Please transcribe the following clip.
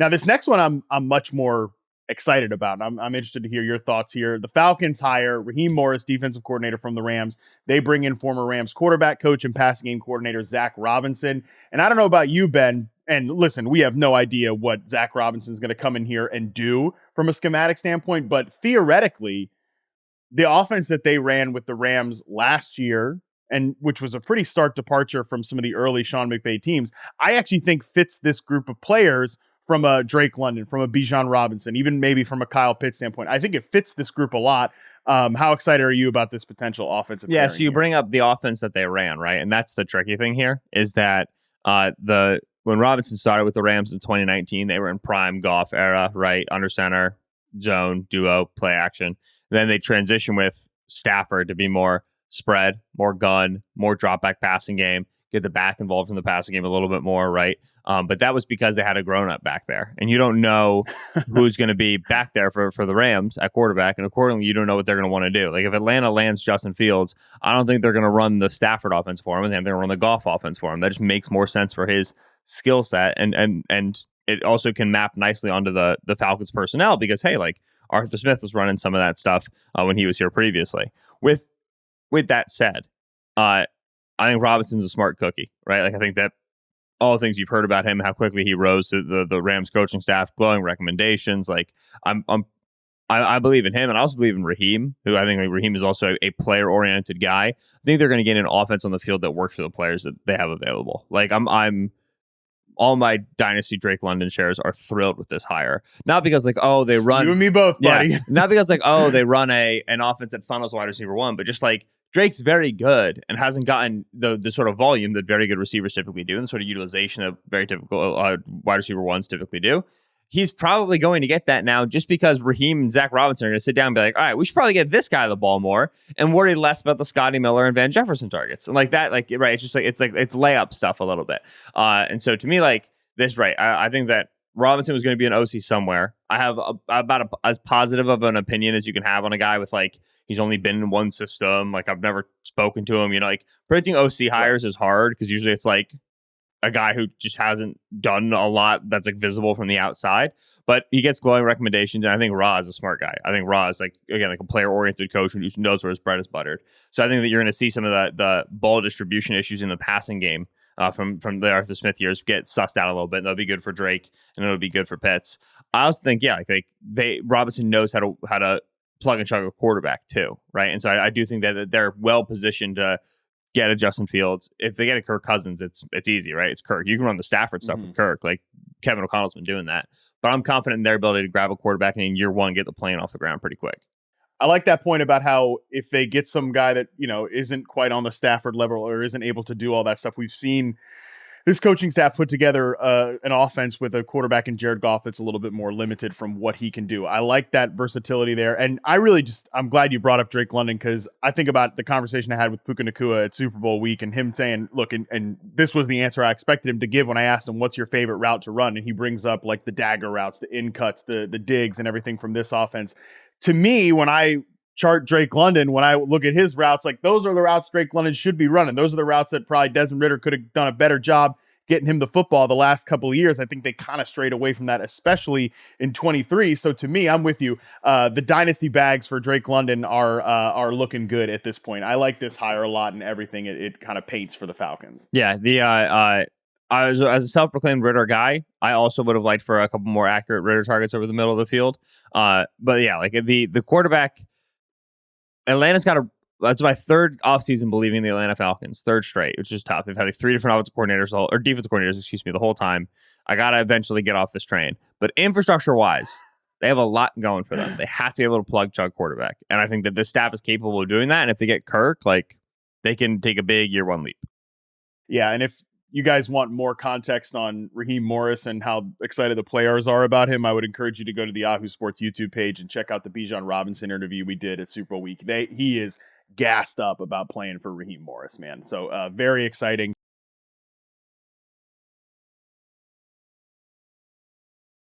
Now, this next one I'm much more excited about. I'm interested to hear your thoughts here. The Falcons hire Raheem Morris, defensive coordinator from the Rams. They bring in former Rams quarterback coach and passing game coordinator Zac Robinson. And I don't know about you, Ben. And listen, we have no idea what Zac Robinson is going to come in here and do from a schematic standpoint. But theoretically, the offense that they ran with the Rams last year, and which was a pretty stark departure from some of the early Sean McVay teams, I actually think fits this group of players from a Drake London, from a Bijan Robinson, even maybe from a Kyle Pitts standpoint. I think it fits this group a lot. How excited are you about this potential offensive? Yeah, so you bring up the offense that they ran, right? And that's the tricky thing here is that when Robinson started with the Rams in 2019, they were in prime Goff era, right? Under center, zone, duo, play action. Then they transition with Stafford to be more spread, more gun, more drop back passing game, get the back involved in the passing game a little bit more, right? But that was because they had a grown-up back there. And you don't know who's going to be back there for the Rams at quarterback, and accordingly, you don't know what they're going to want to do. Like, if Atlanta lands Justin Fields, I don't think they're going to run the Stafford offense for him, and they're going to run the Goff offense for him. That just makes more sense for his skill set, and it also can map nicely onto the Falcons personnel because, hey, like, Arthur Smith was running some of that stuff when he was here previously. With that said, I think Robinson's a smart cookie, right? Like, I think that all the things you've heard about him, how quickly he rose to the Rams coaching staff, glowing recommendations. Like, I believe in him, and I also believe in Raheem, who I think Raheem is also a player-oriented guy. I think they're going to get an offense on the field that works for the players that they have available. Like, I'm all my Dynasty Drake London shares are thrilled with this hire. Not because, like, oh, they run... You and me both, buddy. Yeah, not because, like, oh, they run an offense that funnels wide receiver one, but just, like, Drake's very good and hasn't gotten the sort of volume that very good receivers typically do and the sort of utilization that very typical wide receiver ones typically do. He's probably going to get that now just because Raheem and Zac Robinson are going to sit down and be like, all right, we should probably get this guy the ball more and worry less about the Scotty Miller and Van Jefferson targets. And like that, like, right, it's just like it's layup stuff a little bit. And so to me, like this, right, I think that Robinson was going to be an OC somewhere. I have about as positive of an opinion as you can have on a guy with, like, he's only been in one system. Like, I've never spoken to him. You know, like, predicting OC hires is hard because usually it's like a guy who just hasn't done a lot that's like visible from the outside. But he gets glowing recommendations, and I think Ra is a smart guy. I think Ra is, like, again, like a player-oriented coach who knows where his bread is buttered. So I think that you're going to see some of the ball distribution issues in the passing game from the Arthur Smith years get sussed out a little bit. And that'll be good for Drake, and it'll be good for Pitts. I also think, yeah, like Robinson knows how to plug and chug a quarterback too, right? And so I do think that they're well positioned to get a Justin Fields. If they get a Kirk Cousins, it's easy, right? It's Kirk. You can run the Stafford stuff with Kirk. Like, Kevin O'Connell's been doing that. But I'm confident in their ability to grab a quarterback and in year one get the plane off the ground pretty quick. I like that point about how if they get some guy that, you know, isn't quite on the Stafford level or isn't able to do all that stuff, we've seen this coaching staff put together an offense with a quarterback in Jared Goff that's a little bit more limited from what he can do. I like that versatility there. And I'm glad you brought up Drake London because I think about the conversation I had with Puka Nacua at Super Bowl week and him saying, look, and this was the answer I expected him to give when I asked him, what's your favorite route to run? And he brings up, like, the dagger routes, the in cuts, the digs and everything from this offense. To me, when I chart Drake London, when I look at his routes, like, those are the routes Drake London should be running. Those are the routes that probably Desmond Ridder could have done a better job getting him the football the last couple of years. I think they kind of strayed away from that, especially in 23. So to me, I'm with you. The dynasty bags for Drake London are looking good at this point. I like this hire a lot and everything it kind of paints for the Falcons. Yeah, as a self-proclaimed Ridder guy, I also would have liked for a couple more accurate Ridder targets over the middle of the field. But yeah, like the quarterback, Atlanta's got that's my third offseason believing in the Atlanta Falcons, third straight, which is tough. They've had like three different offensive coordinators or defensive coordinators, the whole time. I got to eventually get off this train. But infrastructure-wise, they have a lot going for them. They have to be able to plug chug quarterback. And I think that this staff is capable of doing that. And if they get Kirk, like, they can take a big year one leap. Yeah, and if you guys want more context on Raheem Morris and how excited the players are about him, I would encourage you to go to the Yahoo Sports YouTube page and check out the Bijan Robinson interview we did at Super Bowl week. He is gassed up about playing for Raheem Morris, man. So very exciting.